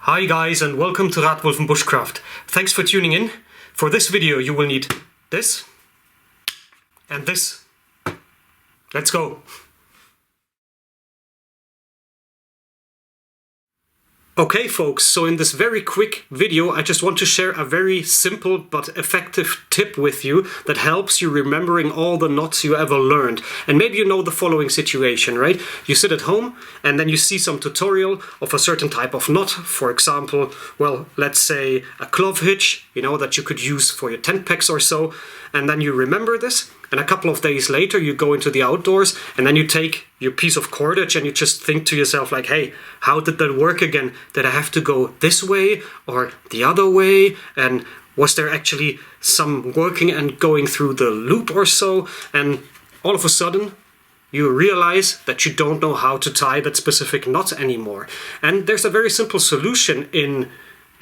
Hi guys, and welcome to Rathwulven Bushcraft. Thanks for tuning in. For this video you will need this and this. Let's go! Okay folks, so in this very quick video I just want to share a very simple but effective tip with you that helps you remembering all the knots you ever learned. And maybe you know the following situation, right? You sit at home and then you see some tutorial of a certain type of knot, for example, well, let's say a clove hitch, you know, that you could use for your tent pegs or so, and then you remember this. And a couple of days later you go into the outdoors and then you take your piece of cordage and you just think to yourself like, hey, how did that work again? Did I have to go this way or the other way? And was there actually some working and going through the loop or so? And all of a sudden you realize that you don't know how to tie that specific knot anymore. And there's a very simple solution in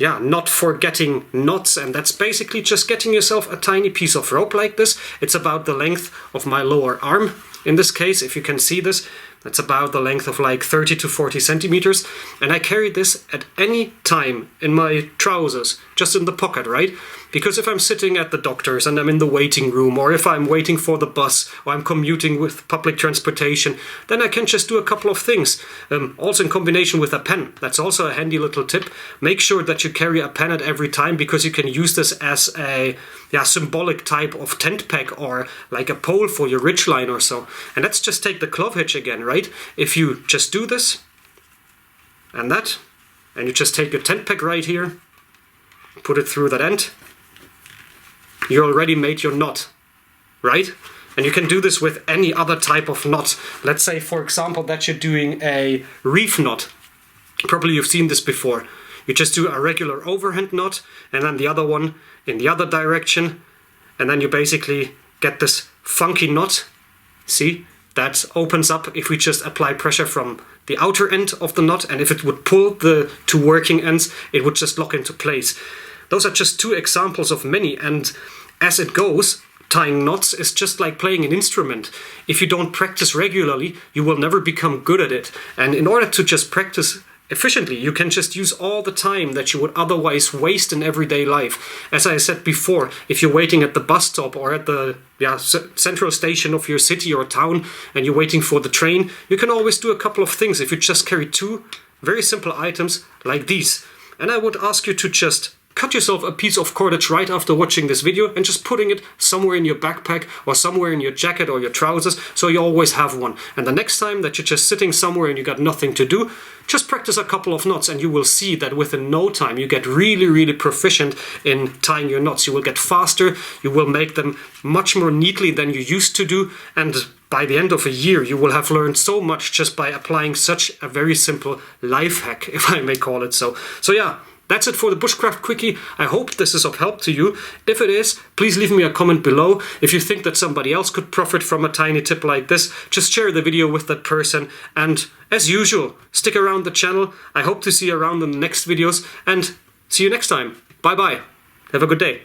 not forgetting knots, and that's basically just getting yourself a tiny piece of rope like this. It's about the length of my lower arm. In this case, if you can see this, that's about the length of like 30 to 40 centimeters. And I carry this at any time in my trousers, just in the pocket, right? Because if I'm sitting at the doctor's and I'm in the waiting room, or if I'm waiting for the bus, or I'm commuting with public transportation, then I can just do a couple of things. Also in combination with a pen. That's also a handy little tip. Make sure that you carry a pen at every time, because you can use this as a symbolic type of tent peg or like a pole for your ridgeline or so. And let's just take the clove hitch again, right? If you just do this and that, and you just take your tent peg right here, put it through that end, you already made your knot, right? And you can do this with any other type of knot. Let's say, for example, that you're doing a reef knot. Probably you've seen this before. You just do a regular overhand knot and then the other one in the other direction, and then you basically get this funky knot. See? That opens up if we just apply pressure from the outer end of the knot, and if it would pull the two working ends, it would just lock into place. Those are just two examples of many, and as it goes, tying knots is just like playing an instrument. If you don't practice regularly, you will never become good at it. And in order to just practice efficiently, you can just use all the time that you would otherwise waste in everyday life. As I said before, if you're waiting at the bus stop or at the central station of your city or town and you're waiting for the train, you can always do a couple of things if you just carry two very simple items like these. And I would ask you to just cut yourself a piece of cordage right after watching this video and just putting it somewhere in your backpack or somewhere in your jacket or your trousers, so you always have one. And the next time that you're just sitting somewhere and you got nothing to do, just practice a couple of knots and you will see that within no time you get really proficient in tying your knots. You will get faster, you will make them much more neatly than you used to do, and by the end of a year you will have learned so much just by applying such a very simple life hack, if I may call it so. So yeah, that's it for the Bushcraft Quickie. I hope this is of help to you. If it is, please leave me a comment below. If you think that somebody else could profit from a tiny tip like this, just share the video with that person. And as usual, stick around the channel. I hope to see you around in the next videos, and see you next time. Bye bye. Have a good day.